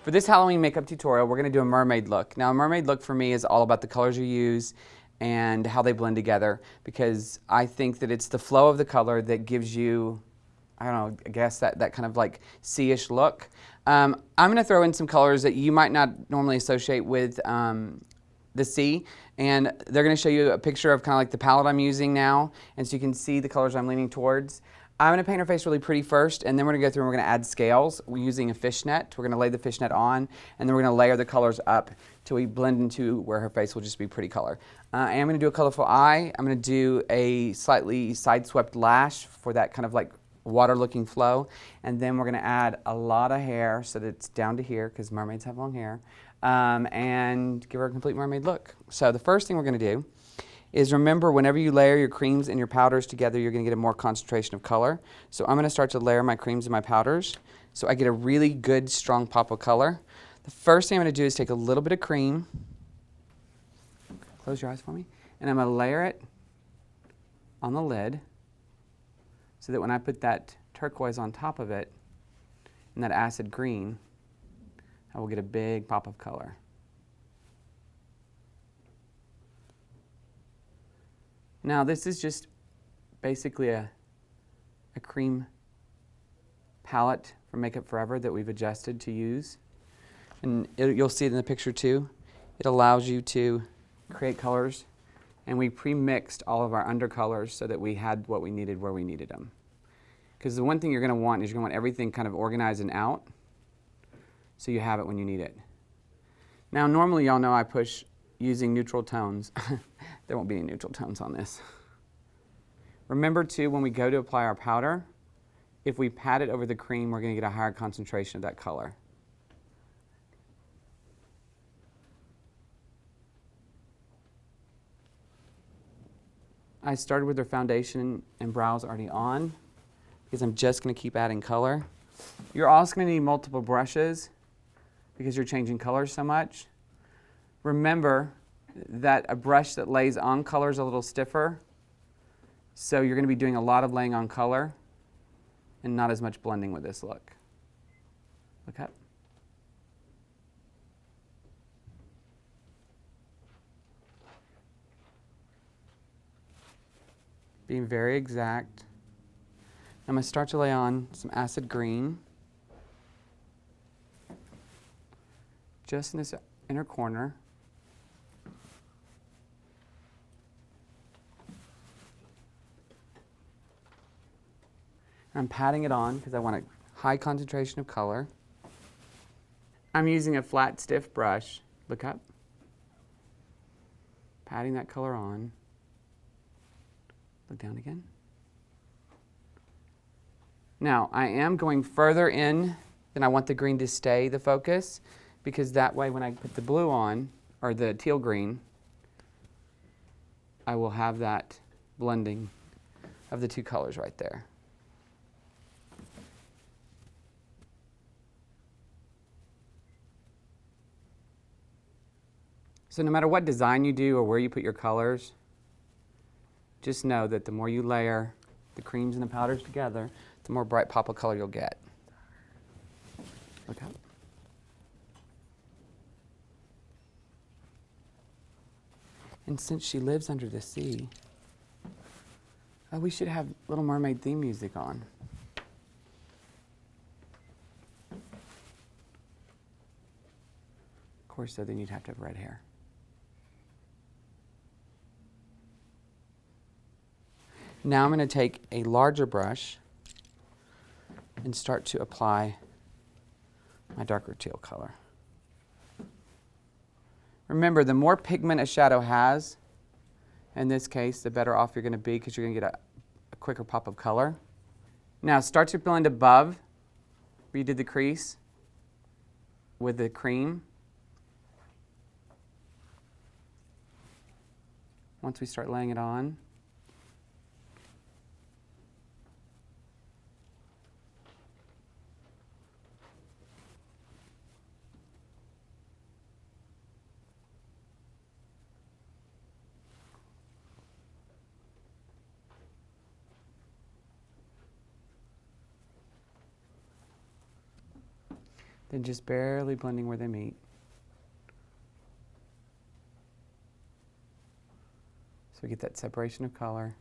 For this Halloween makeup tutorial, we're going to do a mermaid look. Now, a mermaid look for me is all about the colors you use and how they blend together, because I think that it's the flow of the color that gives you, I don't know, I guess that kind of like sea-ish look. I'm going to throw in some colors that you might not normally associate with the sea, and they're going to show you a picture of kind of like the palette I'm using now, and so you can see the colors I'm leaning towards. I'm going to paint her face really pretty first, and then we're going to go through and we're going to add scales. We're using a fishnet. We're going to lay the fishnet on, and then we're going to layer the colors up till we blend into where her face will just be pretty color. I am going to do a colorful eye. I'm going to do a slightly side-swept lash for that kind of like water-looking flow, and then we're going to add a lot of hair so that it's down to here, because mermaids have long hair, and give her a complete mermaid look. So the first thing we're going to do is, remember, whenever you layer your creams and your powders together, you're going to get a more concentration of color. So I'm going to start to layer my creams and my powders so I get a really good, strong pop of color. The first thing I'm going to do is take a little bit of cream, close your eyes for me, and I'm going to layer it on the lid so that when I put that turquoise on top of it and that acid green, I will get a big pop of color. Now, this is just basically a cream palette from Makeup Forever that we've adjusted to use. And you'll see it in the picture too. It allows you to create colors, and we pre-mixed all of our undercolors so that we had what we needed where we needed them. Because the one thing you're going to want is you're going to want everything kind of organized and out so you have it when you need it. Now, normally y'all know I push using neutral tones. There won't be any neutral tones on this. Remember too, when we go to apply our powder, if we pat it over the cream, we're going to get a higher concentration of that color. I started with their foundation and brows already on, because I'm just going to keep adding color. You're also going to need multiple brushes because you're changing colors so much. Remember that a brush that lays on color is a little stiffer, so you're going to be doing a lot of laying on color and not as much blending with this look. Look up. Being very exact. I'm going to start to lay on some acid green just in this inner corner. I'm patting it on because I want a high concentration of color. I'm using a flat, stiff brush. Look up. Patting that color on. Look down again. Now, I am going further in than I want the green to stay the focus, because that way when I put the blue on, or the teal green, I will have that blending of the two colors right there. So no matter what design you do or where you put your colors, just know that the more you layer the creams and the powders together, the more bright pop of color you'll get. Look up. And since she lives under the sea, we should have Little Mermaid theme music on. Of course, so then you'd have to have red hair. Now I'm going to take a larger brush and start to apply my darker teal color. Remember, the more pigment a shadow has, in this case, the better off you're going to be, because you're going to get a quicker pop of color. Now start to blend above where you did the crease with the cream. Once we start laying it on, then just barely blending where they meet. So we get that separation of color.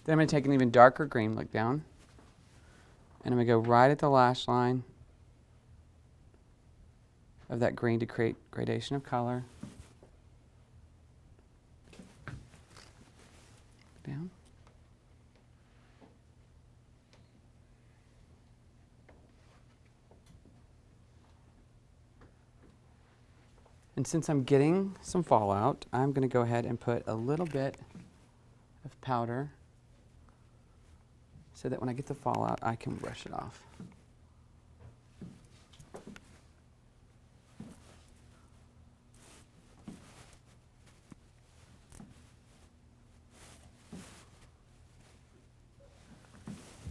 Then I'm going to take an even darker green, look down, and I'm going to go right at the lash line of that green to create gradation of color. Down. And since I'm getting some fallout, I'm going to go ahead and put a little bit of powder so that when I get the fallout, I can brush it off.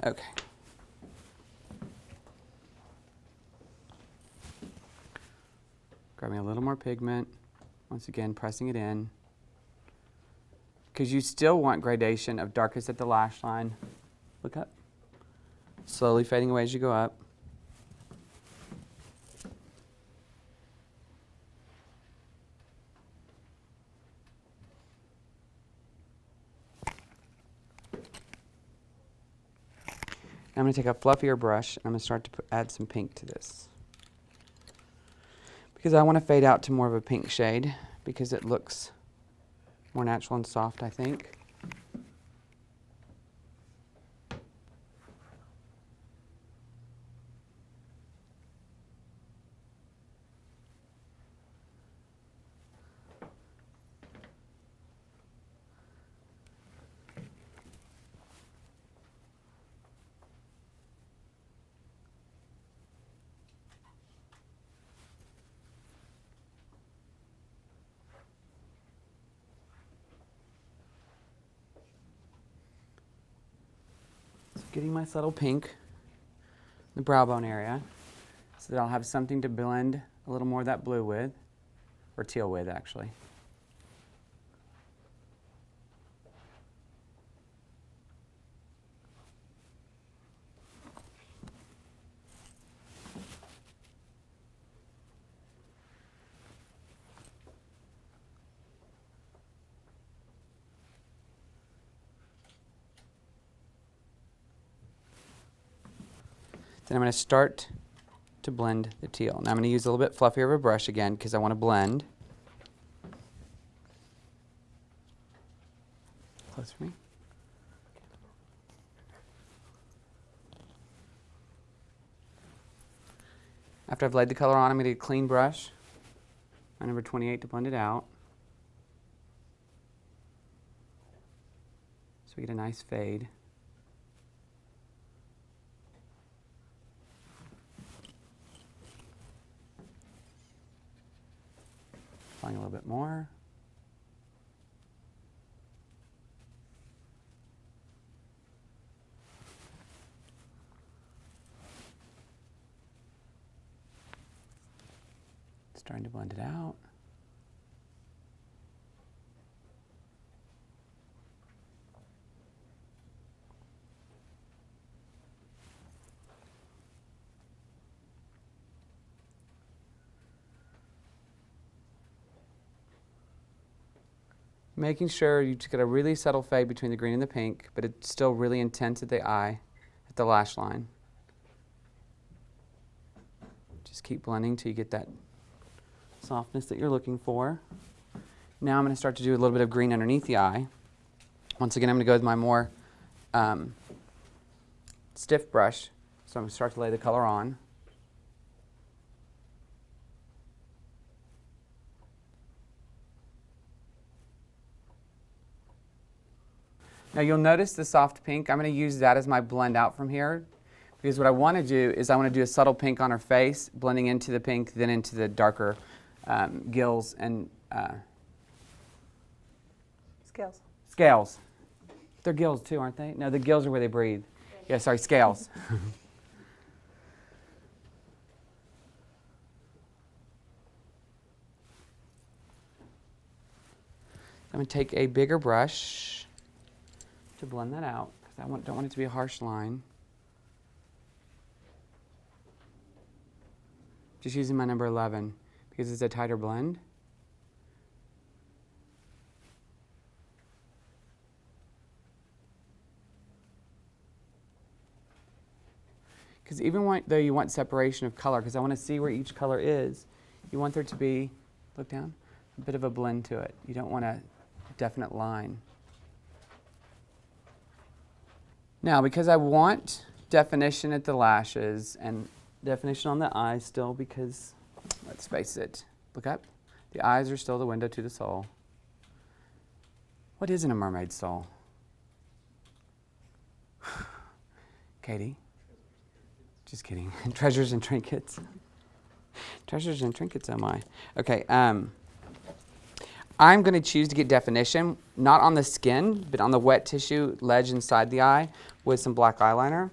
Okay. Grabbing a little more pigment, once again pressing it in, because you still want gradation of darkest at the lash line. Look up. Slowly fading away as you go up. I'm going to take a fluffier brush and I'm going to start to add some pink to this, because I want to fade out to more of a pink shade because it looks more natural and soft, I think. Getting my subtle pink in the brow bone area so that I'll have something to blend a little more of that blue with, or teal with actually. Then I'm going to start to blend the teal. Now I'm going to use a little bit fluffier of a brush again because I want to blend. Close for me. After I've laid the color on, I'm going to get a clean brush, my number 28, to blend it out. So we get a nice fade. Applying a little bit more. Starting to blend it out. Making sure you just get a really subtle fade between the green and the pink, but it's still really intense at the eye, at the lash line. Just keep blending till you get that softness that you're looking for. Now I'm going to start to do a little bit of green underneath the eye. Once again, I'm going to go with my more stiff brush. So I'm going to start to lay the color on. Now you'll notice the soft pink. I'm going to use that as my blend out from here, because what I want to do is I want to do a subtle pink on her face, blending into the pink, then into the darker gills and Scales. Scales. They're gills too, aren't they? No, the gills are where they breathe. Yeah, sorry, scales. I'm going to take a bigger brush to blend that out because I don't want it to be a harsh line. Just using my number 11 because it's a tighter blend. Because even though you want separation of color, because I want to see where each color is, you want there to be, look down, a bit of a blend to it. You don't want a definite line. Now, because I want definition at the lashes and definition on the eyes still, because, let's face it, look up, the eyes are still the window to the soul. What isn't a mermaid's soul? Katie? Just kidding. Treasures and trinkets. Treasures and trinkets, am I? Okay, I'm going to choose to get definition, not on the skin, but on the wet tissue ledge inside the eye with some black eyeliner.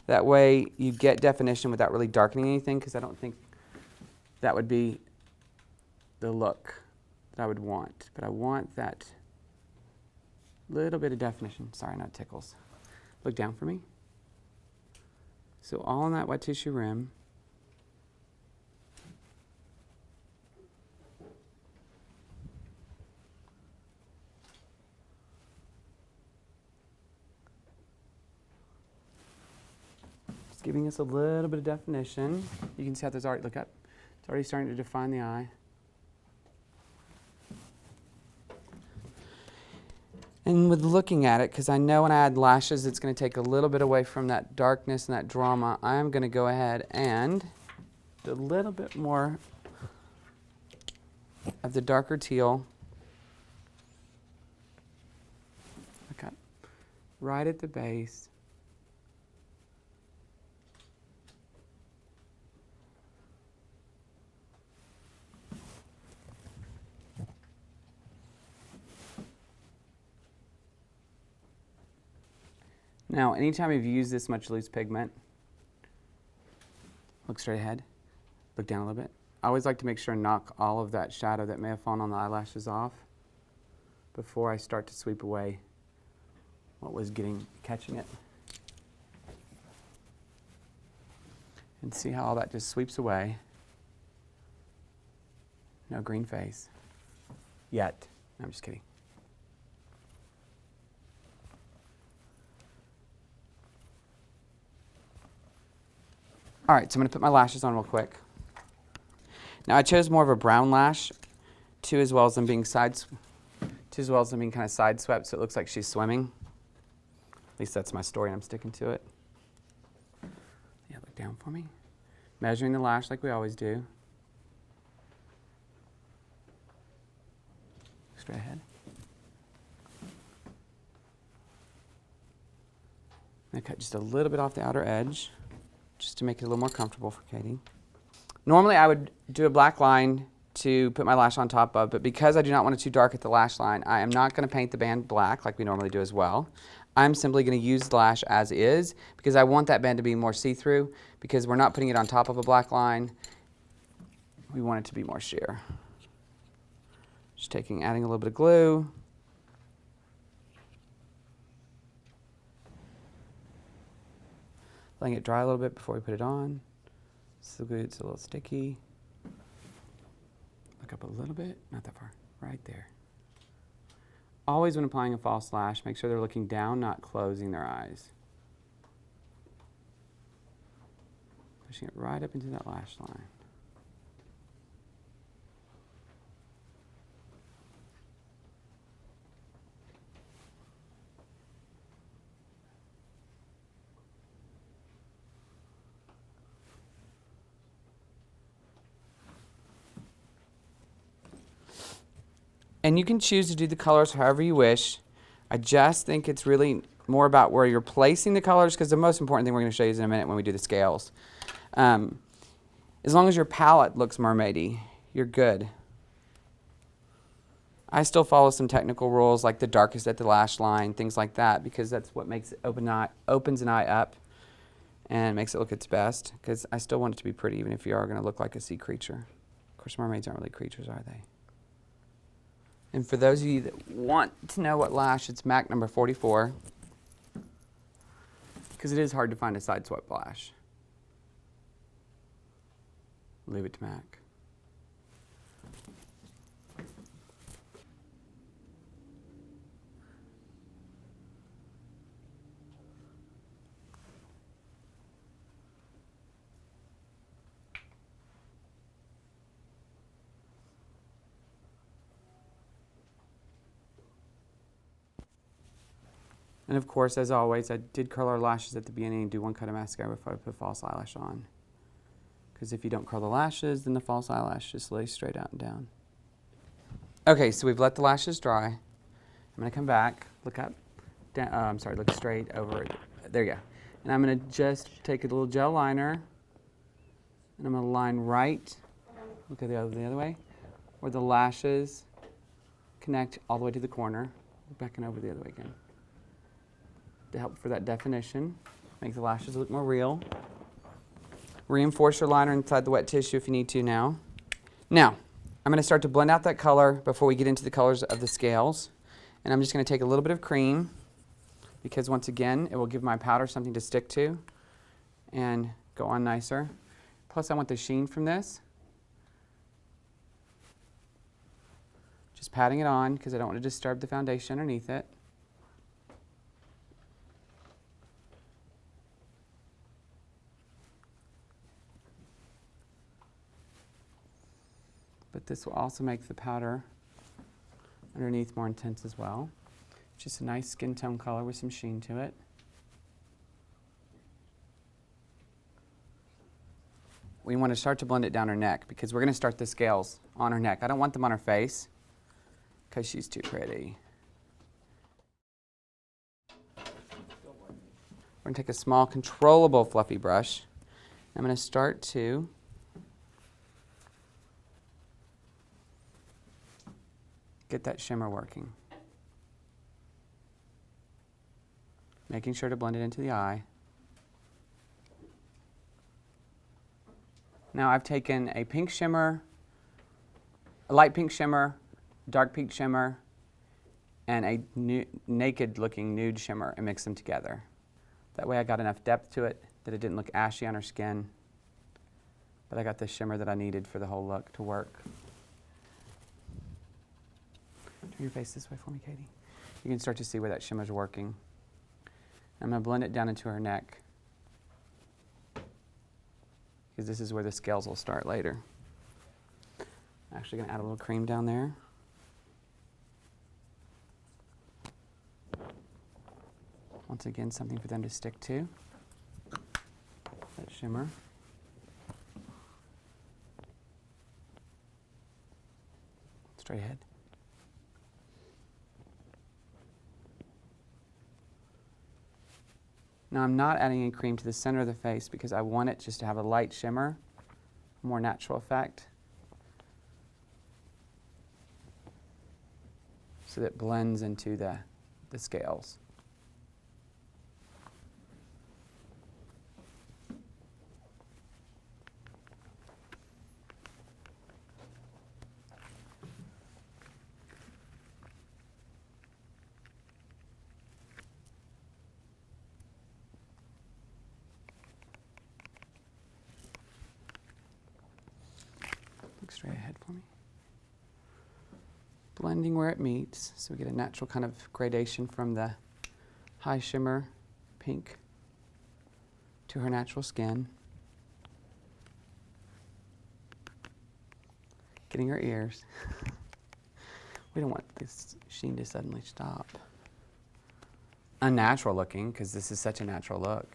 That way you get definition without really darkening anything, because I don't think that would be the look that I would want. But I want that little bit of definition. Sorry, not tickles. Look down for me. So all on that wet tissue rim. Just giving us a little bit of definition. You can see how there's already, look up, it's already starting to define the eye. And with looking at it, because I know when I add lashes, it's going to take a little bit away from that darkness and that drama, I'm going to go ahead and do a little bit more of the darker teal. Look up, right at the base. Now, anytime you've used this much loose pigment, look straight ahead, look down a little bit. I always like to make sure and knock all of that shadow that may have fallen on the eyelashes off before I start to sweep away what was catching it. And see how all that just sweeps away. No green face. Yet. No, I'm just kidding. All right, so I'm going to put my lashes on real quick. Now I chose more of a brown lash, too, as well as them being kind of side swept, so it looks like she's swimming. At least that's my story, and I'm sticking to it. Yeah, look down for me. Measuring the lash like we always do. Straight ahead. I'm going to cut just a little bit off the outer edge, just to make it a little more comfortable for Katie. Normally I would do a black line to put my lash on top of, but because I do not want it too dark at the lash line, I am not going to paint the band black like we normally do as well. I'm simply going to use the lash as is because I want that band to be more see-through, because we're not putting it on top of a black line. We want it to be more sheer. Just adding a little bit of glue. Letting it dry a little bit before we put it on. So good, it's a little sticky. Look up a little bit, not that far, right there. Always when applying a false lash, make sure they're looking down, not closing their eyes. Pushing it right up into that lash line. And you can choose to do the colors however you wish. I just think it's really more about where you're placing the colors, because the most important thing we're going to show you is in a minute when we do the scales. As long as your palette looks mermaidy, you're good. I still follow some technical rules like the darkest at the lash line, things like that, because that's what makes it opens an eye up and makes it look its best, because I still want it to be pretty even if you are going to look like a sea creature. Of course, mermaids aren't really creatures, are they? And for those of you that want to know what lash, it's MAC number 44, because it is hard to find a side swept lash. Leave it to MAC. And of course, as always, I did curl our lashes at the beginning and do one cut of mascara before I put false eyelash on. Because if you don't curl the lashes, then the false eyelash just lays straight out and down. Okay, so we've let the lashes dry. I'm going to come back, look up, down, look straight over. There you go. And I'm going to just take a little gel liner, and I'm going to line right, look at the other way, where the lashes connect all the way to the corner. Back and over the other way again. To help for that definition, make the lashes look more real. Reinforce your liner inside the wet tissue if you need to now. Now, I'm going to start to blend out that color before we get into the colors of the scales. And I'm just going to take a little bit of cream, because once again, it will give my powder something to stick to and go on nicer. Plus, I want the sheen from this. Just patting it on because I don't want to disturb the foundation underneath it. But this will also make the powder underneath more intense as well. Just a nice skin tone color with some sheen to it. We want to start to blend it down her neck because we're going to start the scales on her neck. I don't want them on her face because she's too pretty. We're going to take a small controllable fluffy brush. I'm going to start to get that shimmer working. Making sure to blend it into the eye. Now I've taken a pink shimmer, a light pink shimmer, dark pink shimmer, and a naked looking nude shimmer and mixed them together. That way I got enough depth to it that it didn't look ashy on her skin, but I got the shimmer that I needed for the whole look to work. Turn your face this way for me, Katie. You can start to see where that shimmer's working. I'm going to blend it down into her neck, because this is where the scales will start later. I'm actually going to add a little cream down there. Once again, something for them to stick to. That shimmer. Straight ahead. Now I'm not adding any cream to the center of the face because I want it just to have a light shimmer, a more natural effect, so that it blends into the scales. Look straight ahead for me. Blending where it meets, so we get a natural kind of gradation from the high shimmer pink to her natural skin. Getting her ears. We don't want this sheen to suddenly stop. Unnatural looking, because this is such a natural look.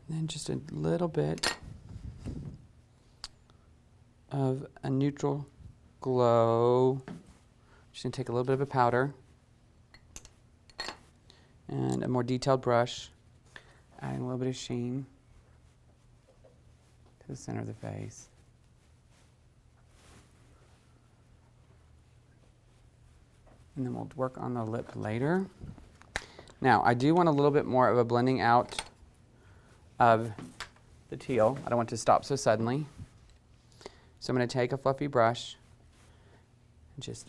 Then just a little bit of a neutral glow. Just gonna take a little bit of a powder and a more detailed brush, adding a little bit of sheen the center of the face. And then we'll work on the lip later. Now, I do want a little bit more of a blending out of the teal. I don't want it to stop so suddenly. So I'm going to take a fluffy brush and just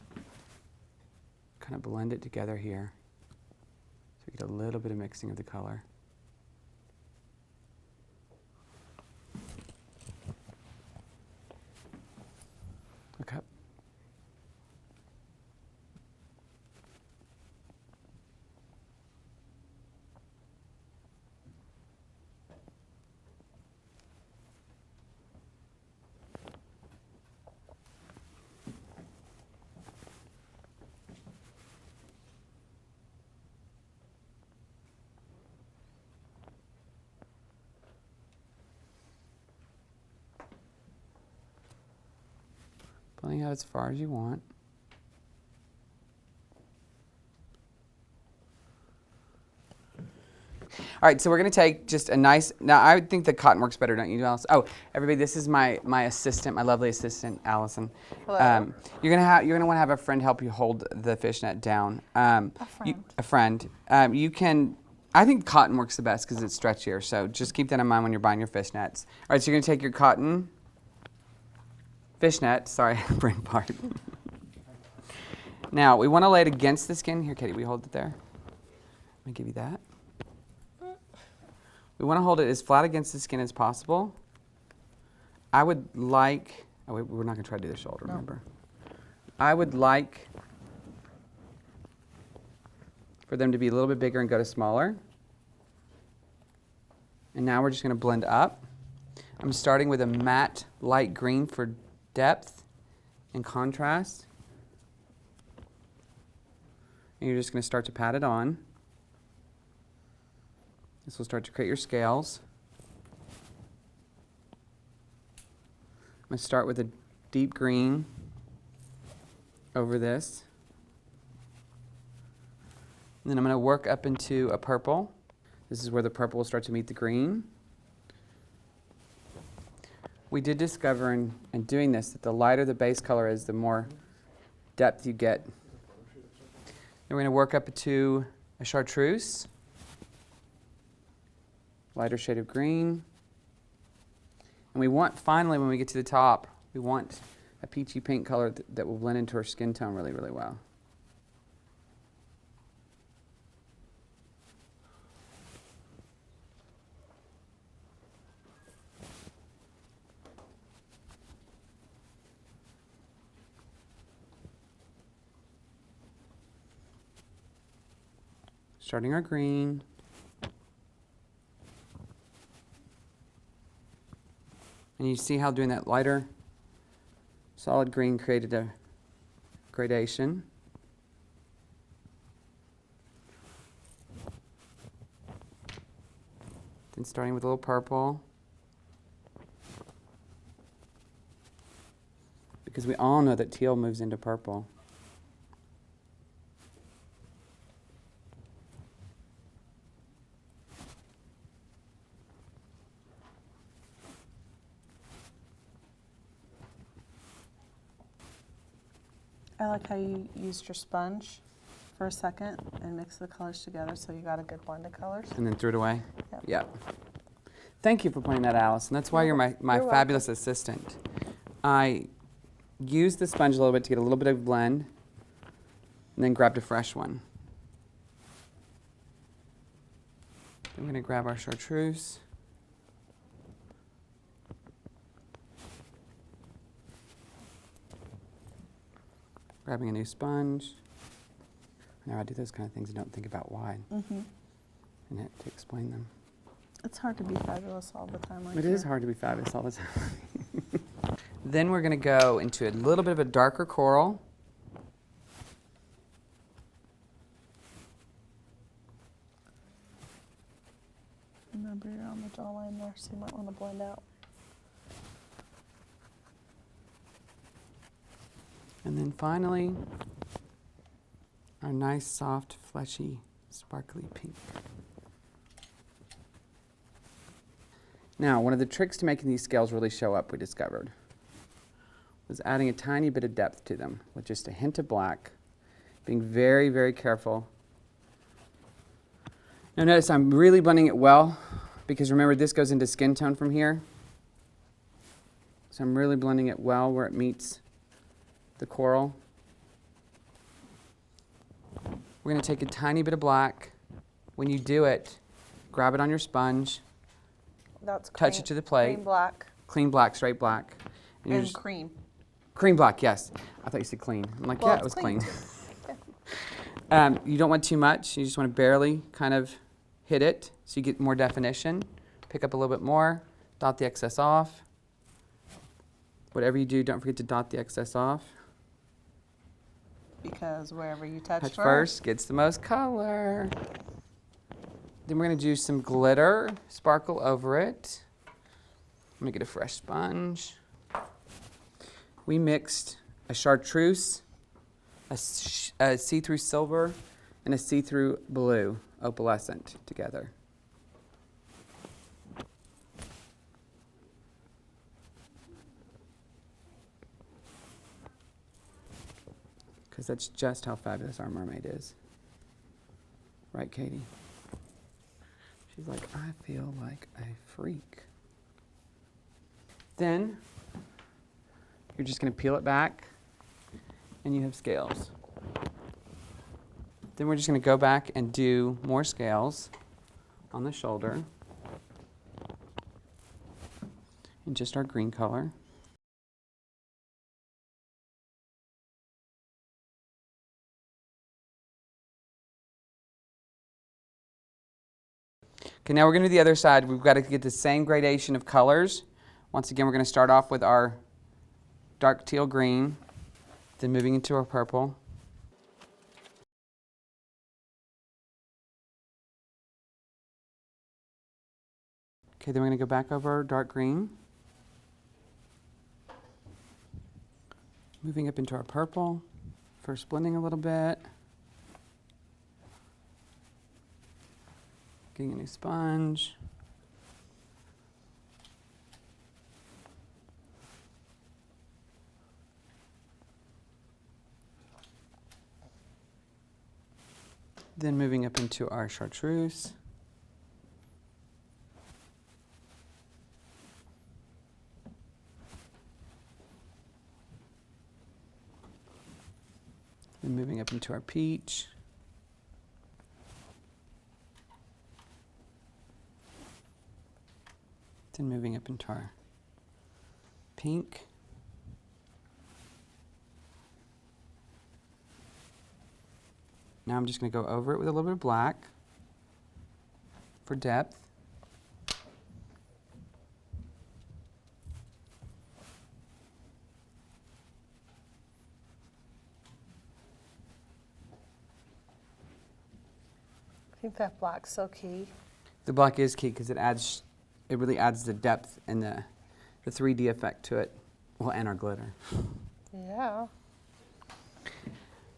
kind of blend it together here. So we get a little bit of mixing of the color. Look up. Blending out as far as you want. All right, so we're going to take just a nice, now I think the cotton works better, don't you, Alice? Oh, everybody, this is my assistant, my lovely assistant, Allison. Hello. You're gonna want to have a friend help you hold the fishnet down. A friend. A friend. You can, I think cotton works the best because it's stretchier, so just keep that in mind when you're buying your fishnets. All right, so you're going to take your cotton fishnet, sorry, brain part. Now, we want to lay it against the skin. Here, Katie, will you hold it there? Let me give you that. We want to hold it as flat against the skin as possible. I would like, oh, we're not going to try to do the shoulder, No. remember? I would like for them to be a little bit bigger and go to smaller. And now we're just going to blend up. I'm starting with a matte light green for depth and contrast. And you're just going to start to pat it on. This will start to create your scales. I'm going to start with a deep green over this. And then I'm going to work up into a purple. This is where the purple will start to meet the green. We did discover in doing this that the lighter the base color is, the more depth you get. Then we're going to work up to a chartreuse, lighter shade of green. And we want, finally, when we get to the top, we want a peachy pink color that will blend into our skin tone really, really well. Starting our green. And you see how doing that lighter solid green created a gradation. Then starting with a little purple. Because we all know that teal moves into purple. I like how you used your sponge for a second and mixed the colors together so you got a good blend of colors. And then threw it away? Yep. Yep. Thank you for pointing that out, Allison. That's why you're my You're fabulous assistant. I used the sponge a little bit to get a little bit of blend, and then grabbed a fresh one. I'm going to grab our chartreuse. Grabbing a new sponge. Now I do those kind of things and don't think about why. Mm-hmm. And have to explain them. It's hard to be fabulous all the time. Like It is hard to be fabulous all the time. Then we're going to go into a little bit of a darker coral. Remember, you're on the jawline there, so you might want to blend out. And then finally, our nice, soft, fleshy, sparkly pink. Now, one of the tricks to making these scales really show up, we discovered, was adding a tiny bit of depth to them with just a hint of black, being very, very careful. Now notice I'm really blending it well, because remember this goes into skin tone from here. So I'm really blending it well where it meets the coral. We're going to take a tiny bit of black. When you do it, grab it on your sponge, That's touch it to the plate. Cream black. Clean black, straight black. you're And just- cream. Cream black, yes. I thought you said clean. I'm like, Well, yeah, it's it was clean. clean. You don't want too much. You just want to barely kind of hit it so you get more definition. Pick up a little bit more, dot the excess off. Whatever you do, don't forget to dot the excess off. Because wherever you touch Touch first. first gets the most color. Then we're going to do some glitter, sparkle over it. I'm going to get a fresh sponge. We mixed a chartreuse, a see-through silver, and a see-through blue opalescent together. Because that's just how fabulous our mermaid is. Right, Katie? She's like, I feel like a freak. Then, you're just going to peel it back, and you have scales. Then we're just going to go back and do more scales on the shoulder in just our green color. Okay, now we're going to do the other side. We've got to get the same gradation of colors. Once again, we're going to start off with our dark teal green, then moving into our purple. Okay, then we're going to go back over our dark green. Moving up into our purple. First blending a little bit. Getting a new sponge. Then moving up into our chartreuse. Then moving up into our peach. Then moving up into our pink. Now I'm just going to go over it with a little bit of black for depth. I think that black's so key. The black is key because it really adds the depth and the 3D effect to it. Well, and our glitter. Yeah.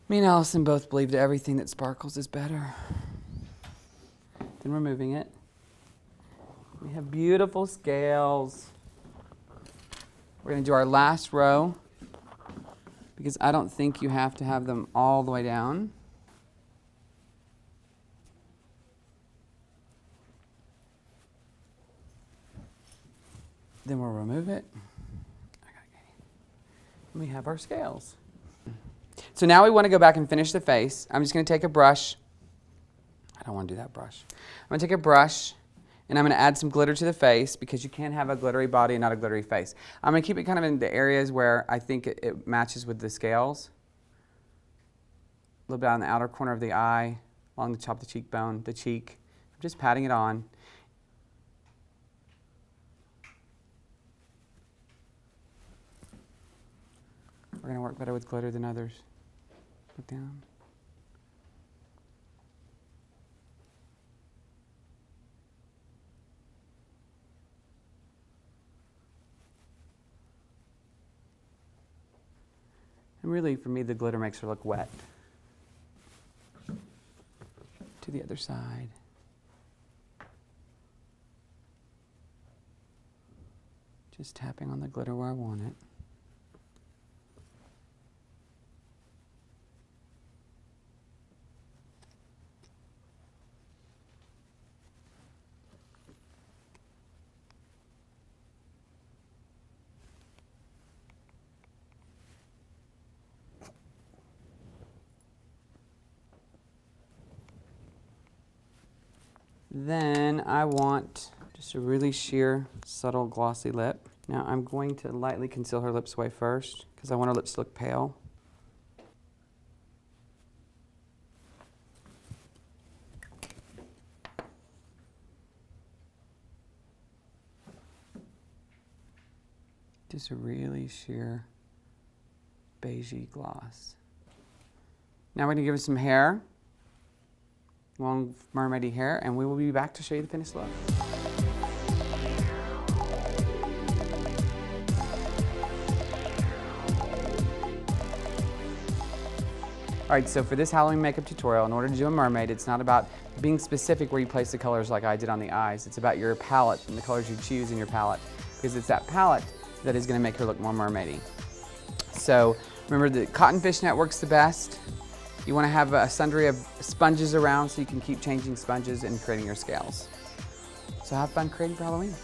Me and Allison both believe that everything that sparkles is better. Then we're moving it. We have beautiful scales. We're going to do our last row because I don't think you have to have them all the way down. Then we'll remove it. And we have our scales. So now we want to go back and finish the face. I'm just going to take a brush. I don't want to do that brush. I'm going to take a brush and I'm going to add some glitter to the face because you can't have a glittery body and not a glittery face. I'm going to keep it kind of in the areas where I think it matches with the scales. A little bit on the outer corner of the eye, along the top of the cheekbone, the cheek. I'm just patting it on. We're going to work better with glitter than others. Look down. And really, for me, the glitter makes her look wet. To the other side. Just tapping on the glitter where I want it. Then I want just a really sheer, subtle, glossy lip. Now I'm going to lightly conceal her lips away first because I want her lips to look pale. Just a really sheer, beigey gloss. Now we're going to give it some hair. Long mermaidy hair, and we will be back to show you the finished look. All right, so for this Halloween makeup tutorial, in order to do a mermaid, it's not about being specific where you place the colors like I did on the eyes. It's about your palette and the colors you choose in your palette, because it's that palette that is going to make her look more mermaidy. So remember, the cotton fishnet works the best. You want to have a sundry of sponges around so you can keep changing sponges and creating your scales. So have fun creating for Halloween.